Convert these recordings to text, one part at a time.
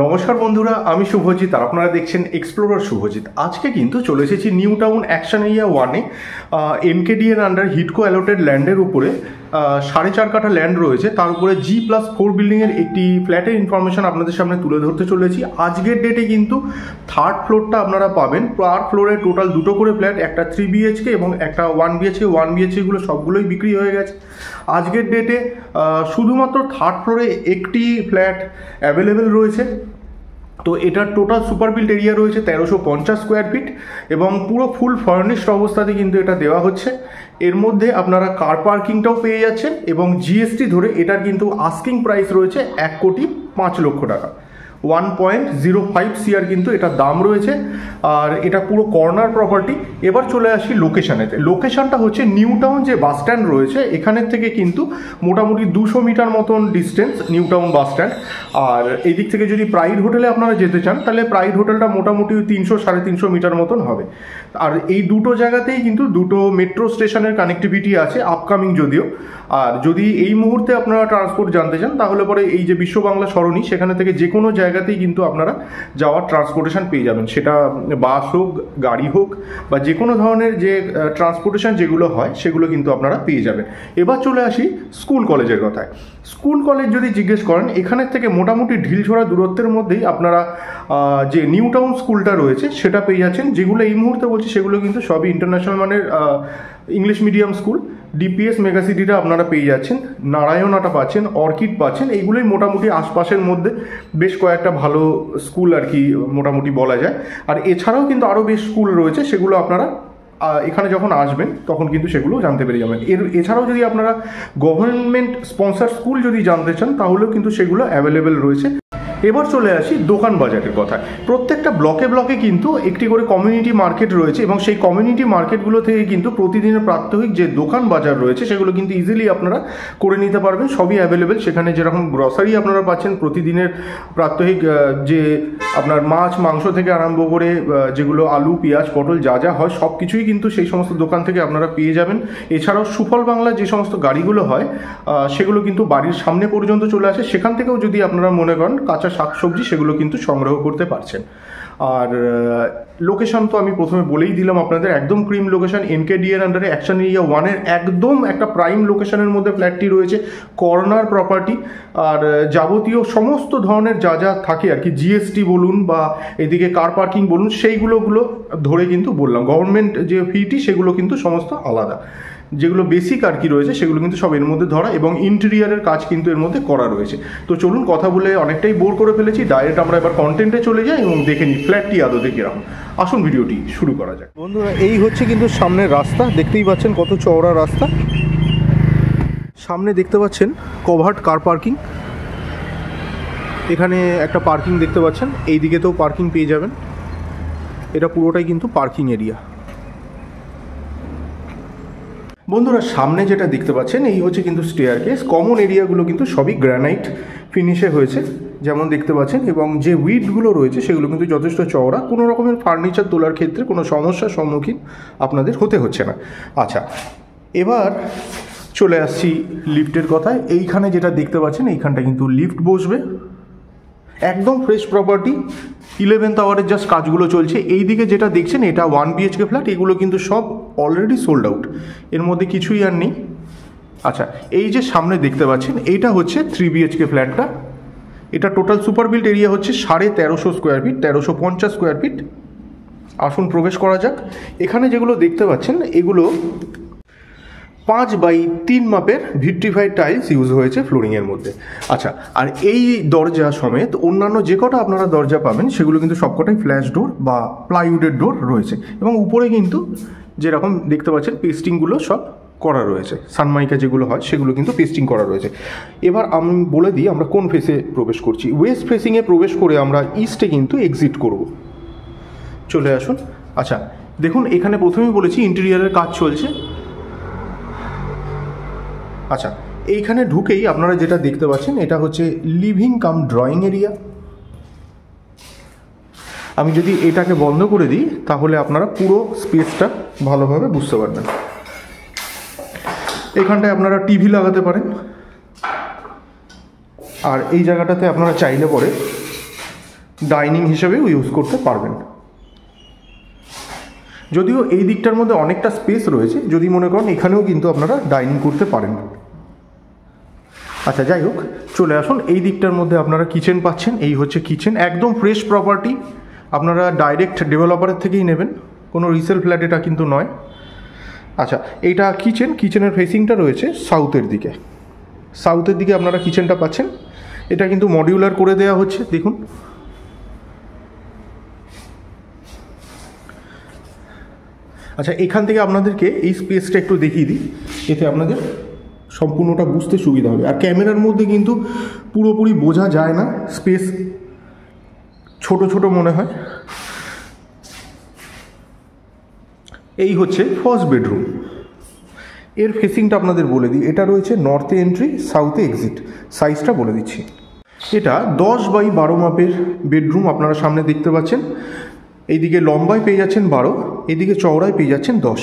নমস্কার বন্ধুরা, আমি শুভজিৎ আর আপনারা দেখছেন এক্সপ্লোরার শুভজিৎ। আজকে কিন্তু চলে এসেছি নিউ টাউন অ্যাকশন এরিয়া 1-এ এনকেডিএর আন্ডার হিডকো অ্যালোটেড ল্যান্ডের উপরে 4.5 কাঠা ল্যান্ড রয়েছে, তার উপরে G+4 বিল্ডিংয়ের একটি ফ্ল্যাটের ইনফরমেশন আপনাদের সামনে তুলে ধরতে চলেছি। আজকের ডেটে কিন্তু থার্ড ফ্লোরটা আপনারা পাবেন। পার ফ্লোরে টোটাল দুটো করে ফ্ল্যাট, একটা 3 BHK এবং একটা 1 BHK সবগুলোই বিক্রি হয়ে গেছে। আজকের ডেটে শুধুমাত্র থার্ড ফ্লোরে একটি ফ্ল্যাট অ্যাভেলেবেল রয়েছে। তো এটার টোটাল সুপার বিল্ট এরিয়া রয়েছে 1350 স্কোয়ার ফিট এবং পুরো ফুল ফার্নিশড অবস্থাতে কিন্তু এটা দেওয়া হচ্ছে। এর মধ্যে আপনারা কার পার্কিংটাও পেয়ে যাচ্ছেন এবং জিএসটি ধরে এটার কিন্তু আস্কিং প্রাইস রয়েছে 1,05,00,000 টাকা। 1.05 CR কিন্তু এটার দাম রয়েছে। আর এটা পুরো কর্নার প্রপার্টি। এবার চলে আসি লোকেশানেতে। লোকেশানটা হচ্ছে নিউ টাউন যে বাস স্ট্যান্ড রয়েছে এখানের থেকে কিন্তু মোটামুটি 200 মিটার মতন distance New Town bus stand. আর এই দিক থেকে যদি প্রাইড হোটেলে আপনারা যেতে চান তাহলে প্রাইড হোটেলটা মোটামুটি 300-350 মিটার মতন হবে। আর এই দুটো জায়গাতেই কিন্তু দুটো মেট্রো স্টেশনের কানেক্টিভিটি আছে, আপকামিং যদিও। আর যদি এই মুহূর্তে আপনারা ট্রান্সপোর্ট জানতে চান তাহলে পরে এই যে বিশ্ব বাংলা সরণি সেখানে থেকে যে কোনো জায়গাতেই কিন্তু আপনারা যাওয়ার ট্রান্সপোর্টেশন পেয়ে যাবেন, সেটা বাস হোক, গাড়ি হোক বা যে কোনো ধরনের যে ট্রান্সপোর্টেশন যেগুলো হয় সেগুলো কিন্তু আপনারা পেয়ে যাবেন। এবার চলে আসি স্কুল কলেজের কথায়। স্কুল কলেজ যদি জিজ্ঞেস করেন এখানের থেকে মোটামুটি ঢিলছোড়া দূরত্বের মধ্যেই আপনারা যে নিউ টাউন স্কুলটা রয়েছে সেটা পেয়ে যাচ্ছেন। যেগুলো এই মুহূর্তে বলছি সেগুলো কিন্তু সবই ইন্টারন্যাশনাল মানের ইংলিশ মিডিয়াম স্কুল। ডিপিএস মেগাসিটিটা আপনারা পেয়ে যাচ্ছেন, নারায়ণাটা পাচ্ছেন, অর্কিড পাচ্ছেন। এইগুলোই মোটামুটি আশপাশের মধ্যে বেশ কয়েকটা ভালো স্কুল আর কি মোটামুটি বলা যায়। আর এছাড়াও কিন্তু আরও বেশ স্কুল রয়েছে, সেগুলো আপনারা এখানে যখন আসবেন তখন কিন্তু সেগুলো জানতে পেরে যাবেন। এছাড়াও যদি আপনারা গভর্নমেন্ট স্পন্সার স্কুল যদি জানতে চান তাহলেও কিন্তু সেগুলো অ্যাভেলেবেল রয়েছে। এবার চলে আসি দোকান বাজারের কথা। প্রত্যেকটা ব্লকে ব্লকে কিন্তু একটি করে কমিউনিটি মার্কেট রয়েছে এবং সেই কমিউনিটি মার্কেটগুলো থেকে কিন্তু প্রতিদিনের প্রাত্যহিক যে দোকান বাজার রয়েছে সেগুলো কিন্তু ইজিলি আপনারা করে নিতে পারবেন। সবই অ্যাভেলেবেল। সেখানে যেরকম গ্রসারি আপনারা পাচ্ছেন, প্রতিদিনের প্রাত্যহিক যে আপনার মাছ মাংস থেকে আরম্ভ করে যেগুলো আলু পেঁয়াজ পটল যা যা হয় সব কিছুই কিন্তু সেই সমস্ত দোকান থেকে আপনারা পেয়ে যাবেন। এছাড়াও সুফল বাংলা যে সমস্ত গাড়িগুলো হয় সেগুলো কিন্তু বাড়ির সামনে পর্যন্ত চলে আসে। সেখান থেকেও যদি আপনারা মনে করেন কাঁচা শাকসবজি সেগুলো কিন্তু সংগ্রহ করতে পারছেন। আর লোকেশন তো আমি প্রথমে বলেই দিলাম আপনাদের, একদম ক্রিম লোকেশন। এনকেডিএর আন্ডারে অ্যাকশন এরিয়া 1-এর একদম একটা প্রাইম লোকেশনের মধ্যে ফ্ল্যাটটি রয়েছে, কর্নার প্রপার্টি। আর যাবতীয় সমস্ত ধরনের যা যা থাকে আর কি, জিএসটি বলুন বা এদিকে কার পার্কিং বলুন, সেইগুলো ধরে কিন্তু বললাম। গভর্নমেন্ট যে ফিটি সেগুলো কিন্তু সমস্ত আলাদা। যেগুলো বেসিক আর কি রয়েছে সেগুলো কিন্তু সব এর মধ্যে ধরা এবং ইন্টেরিয়ারের কাজ কিন্তু এর মধ্যে করা রয়েছে। তো চলুন, কথা বলে অনেকটাই বোর করে ফেলেছি, ডাইরেক্ট আমরা এবার কন্টেন্টে চলে যাই এবং দেখে নিই ফ্ল্যাটটি আদতে কিরকম। আসুন ভিডিওটি শুরু করা যাক। বন্ধুরা, এই হচ্ছে কিন্তু সামনের রাস্তা। দেখতেই পাচ্ছেন কত চওড়া রাস্তা। সামনে দেখতে পাচ্ছেন কভার্ড কার পার্কিং। এখানে একটা পার্কিং দেখতে পাচ্ছেন, এই দিকেতেও পার্কিং পেয়ে যাবেন। এটা পুরোটাই কিন্তু পার্কিং এরিয়া। বন্ধুরা, সামনে যেটা দেখতে পাচ্ছেন এই হচ্ছে কিন্তু স্টেয়ারকেস। কমন এরিয়াগুলো কিন্তু সবই গ্রানাইট ফিনিশে হয়েছে যেমন দেখতে পাচ্ছেন, এবং যে উইডগুলো রয়েছে সেগুলো কিন্তু যথেষ্ট চওড়া। কোনো রকমের ফার্নিচার তোলার ক্ষেত্রে কোনো সমস্যার সম্মুখীন আপনাদের হতে হচ্ছে না। আচ্ছা, এবার চলে আসছি লিফটের কথায়। এইখানে যেটা দেখতে পাচ্ছেন এইখানটা কিন্তু লিফট বসবে। একদম ফ্রেশ প্রপার্টি, 11th আওয়ারের জাস্ট কাজগুলো চলছে। এই দিকে যেটা দেখছেন এটা 1 BHK ফ্ল্যাট, এগুলো কিন্তু সব অলরেডি সোল্ড আউট, এর মধ্যে কিছুই আর নেই। আচ্ছা, এই যে সামনে দেখতে পাচ্ছেন এইটা হচ্ছে 3 BHK ফ্ল্যাটটা। এটা টোটাল সুপার বিল্ট এরিয়া হচ্ছে 1350 স্কোয়ার ফিট, 1350 স্কোয়ার ফিট। আসুন প্রবেশ করা যাক। এখানে যেগুলো দেখতে পাচ্ছেন এগুলো 5x3 মাপের ভিট্রিফাইড টাইলস ইউজ হয়েছে ফ্লোরিংয়ের মধ্যে। আচ্ছা, আর এই দরজা সমেত অন্যান্য যে কটা আপনারা দরজা পাবেন সেগুলো কিন্তু সবকটাই ফ্ল্যাশ ডোর বা প্লাইউডের ডোর রয়েছে এবং উপরে কিন্তু যেরকম দেখতে পাচ্ছেন পেস্টিংগুলো সব করা রয়েছে। সানমাইকা যেগুলো হয় সেগুলো কিন্তু পেস্টিং করা রয়েছে। এবার আমি বলে দিই আমরা কোন ফেসে প্রবেশ করছি। ওয়েস্ট ফেসিংয়ে প্রবেশ করে আমরা ইস্টে কিন্তু এক্সিট করব। চলে আসুন। আচ্ছা, দেখুন এখানে প্রথমেই বলেছি ইন্টেরিয়ারের কাজ চলছে। আচ্ছা, এইখানে ঢুকেই আপনারা যেটা দেখতে পাচ্ছেন এটা হচ্ছে লিভিং কাম ড্রয়িং এরিয়া। আমি যদি এটাকে বন্ধ করে দিই তাহলে আপনারা পুরো স্পেসটা ভালোভাবে বুঝতে পারবেন। এখানটায় আপনারা টিভি লাগাতে পারেন। আর এই জায়গাটাতে আপনারা চাইলে পরে ডাইনিং হিসেবেও ইউজ করতে পারবেন। যদিও এই দিকটার মধ্যে অনেকটা স্পেস রয়েছে, যদি মনে করেন এখানেও কিন্তু আপনারা ডাইনিং করতে পারেন। আচ্ছা যাই হোক, চলে আসুন এই দিকটার মধ্যে আপনারা কিচেন পাচ্ছেন। এই হচ্ছে কিচেন, একদম ফ্রেশ প্রপার্টি, আপনারা ডাইরেক্ট ডেভেলপারের থেকেই নেবেন, কোনো রিসেল ফ্ল্যাট এটা কিন্তু নয়। আচ্ছা, এইটা কিচেনের ফেসিংটা রয়েছে সাউথের দিকে। সাউথের দিকে আপনারা কিচেনটা পাচ্ছেন। এটা কিন্তু মডিউলার করে দেওয়া হচ্ছে, দেখুন। আচ্ছা, এখান থেকে আপনাদেরকে এই স্পেসটা একটু দেখিয়ে দিই, এতে আপনাদের সম্পূর্ণটা বুঝতে সুবিধা হবে। আর ক্যামেরার মধ্যে কিন্তু পুরোপুরি বোঝা যায় না, স্পেস ছোট ছোট মনে হয়। এই হচ্ছে ফার্স্ট বেডরুম। এর ফেসিংটা আপনাদের বলে দিই, এটা রয়েছে নর্থে এন্ট্রি, সাউথে এক্সিট। সাইজটা বলে দিচ্ছি, এটা 10x12 মাপের বেডরুম আপনারা সামনে দেখতে পাচ্ছেন। এইদিকে লম্বায় পেয়ে যাচ্ছেন 12, এইদিকে চওড়ায় পেয়ে যাচ্ছেন 10।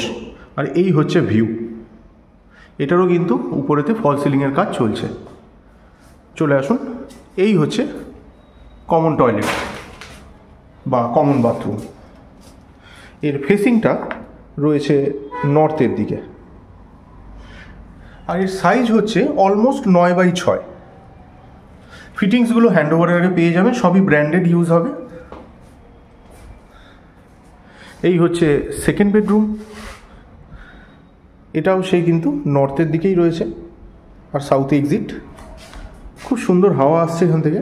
আর এই হচ্ছে ভিউ। এটারও কিন্তু উপরেতে ফল সিলিংয়ের কাজ চলছে। চলে আসুন, এই হচ্ছে কমন টয়লেট বা কমন বাথরুম। এর ফেসিংটা রয়েছে নর্থের দিকে। আর এর সাইজ হচ্ছে অলমোস্ট 9x6। ফিটিংসগুলো হ্যান্ড ওভারের আগে পেয়ে যাবেন, সবই ব্র্যান্ডেড ইউজ হবে। এই হচ্ছে সেকেন্ড বেডরুম, এটাও সেই কিন্তু নর্থের দিকেই রয়েছে আর সাউথে এক্সিট। খুব সুন্দর হাওয়া আসছে এখান থেকে।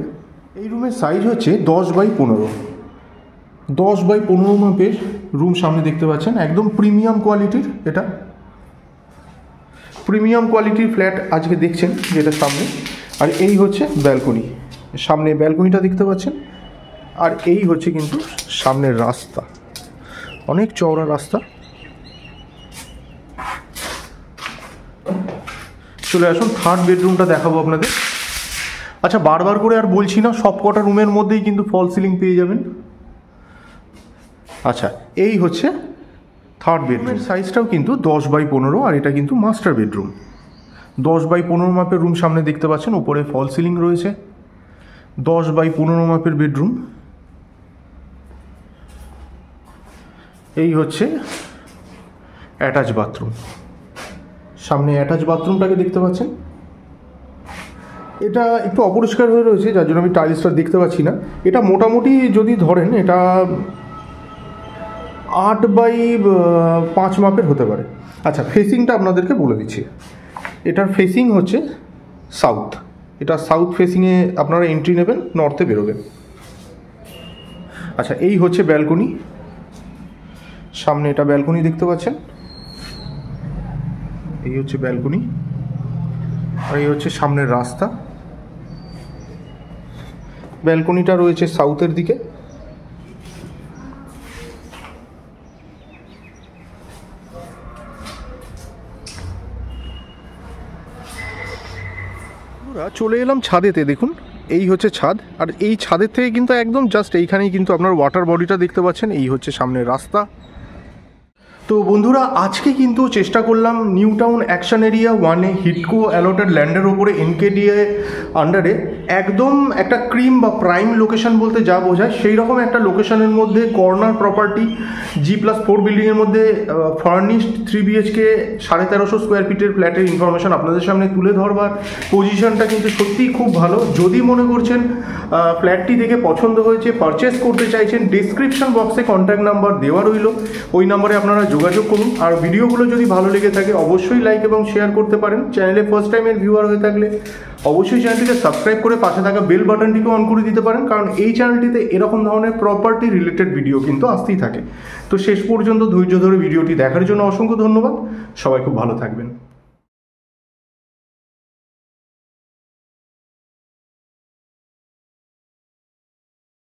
এই রুমের সাইজ হচ্ছে 10x15। 10x15 মাপের রুম সামনে দেখতে পাচ্ছেন, একদম প্রিমিয়াম কোয়ালিটির। এটা প্রিমিয়াম কোয়ালিটির ফ্ল্যাট আজকে দেখছেন যেটা সামনে। আর এই হচ্ছে ব্যালকনি, সামনে ব্যালকনিটা দেখতে পাচ্ছেন। আর এই হচ্ছে কিন্তু সামনের রাস্তা, অনেক চওড়া রাস্তা। চলে আসুন থার্ড বেডরুমটা দেখাবো আপনাদের। আচ্ছা, বারবার করে আর বলছি না, সব কটা রুমের মধ্যেই কিন্তু ফল সিলিং পেয়ে যাবেন। আচ্ছা, এই হচ্ছে থার্ড বেডরুমের সাইজটাও কিন্তু 10x15, আর এটা কিন্তু মাস্টার বেডরুম। 10x15 মাপের রুম সামনে দেখতে পাচ্ছেন, উপরে ফল সিলিং রয়েছে। 10x15 মাপের বেডরুম। এই হচ্ছে অ্যাটাচ বাথরুম, সামনে অ্যাটাচ বাথরুমটাকে দেখতে পাচ্ছেন। এটা একটু অপরিষ্কার হয়ে রয়েছে, যার জন্য আমি টাইলসটা দেখতে পাচ্ছি না। এটা মোটামুটি যদি ধরেন, এটা 8x5 মাপের হতে পারে। আচ্ছা, ফেসিংটা আপনাদেরকে বলে দিচ্ছি। এটার ফেসিং হচ্ছে সাউথ। এটা সাউথ ফেসিংয়ে আপনারা এন্ট্রি নেবেন, নর্থে বেরোবেন। আচ্ছা, এই হচ্ছে ব্যালকনি, সামনে এটা ব্যালকনি দেখতে পাচ্ছেন। এই হচ্ছে ব্যালকনি, আর এই হচ্ছে সামনের রাস্তা। ব্যালকনিটা রয়েছে সাউথের দিকে। চলে এলাম ছাদেতে, দেখুন এই হচ্ছে ছাদ। আর এই ছাদের থেকে কিন্তু একদম জাস্ট এইখানেই কিন্তু আপনার ওয়াটার বডিটা দেখতে পাচ্ছেন। এই হচ্ছে সামনের রাস্তা। তো বন্ধুরা, আজকে কিন্তু চেষ্টা করলাম নিউ টাউন অ্যাকশন এরিয়া 1-এ হিডকো অ্যালটেড ল্যান্ডের ওপরে NKDA আন্ডারে একদম একটা ক্রিম বা প্রাইম লোকেশন বলতে যা বোঝায় সেই রকম একটা লোকেশনের মধ্যে কর্নার প্রপার্টি G+4 বিল্ডিংয়ের মধ্যে ফার্নিশড 3 BHK 1350 স্কোয়ার ফিটের ফ্ল্যাটের ইনফরমেশন আপনাদের সামনে তুলে ধরবার পজিশনটা কিন্তু সত্যিই খুব ভালো। যদি মনে করছেন ফ্ল্যাটটি দেখে পছন্দ হয়েছে, পারচেস করতে চাইছেন, ডিসক্রিপশন বক্সে কন্ট্যাক্ট নাম্বার দেওয়া রইল, ওই নাম্বারে আপনারা যোগাযোগ করুন। আর ভিডিওগুলো যদি ভালো লেগে থাকে অবশ্যই লাইক এবং শেয়ার করতে পারেন। চ্যানেলে ফার্স্ট টাইমের ভিউয়ার হয়ে থাকলে অবশ্যই চ্যানেলটিকে সাবস্ক্রাইব করে পাশে থাকা বেল বাটনটিকে অন করে দিতে পারেন, কারণ এই চ্যানেলটিতে এরকম ধরনের প্রপার্টি রিলেটেড ভিডিও কিন্তু আসতেই থাকে। তো শেষ পর্যন্ত ধৈর্য ধরে ভিডিওটি দেখার জন্য অসংখ্য ধন্যবাদ। সবাই খুব ভালো থাকবেন।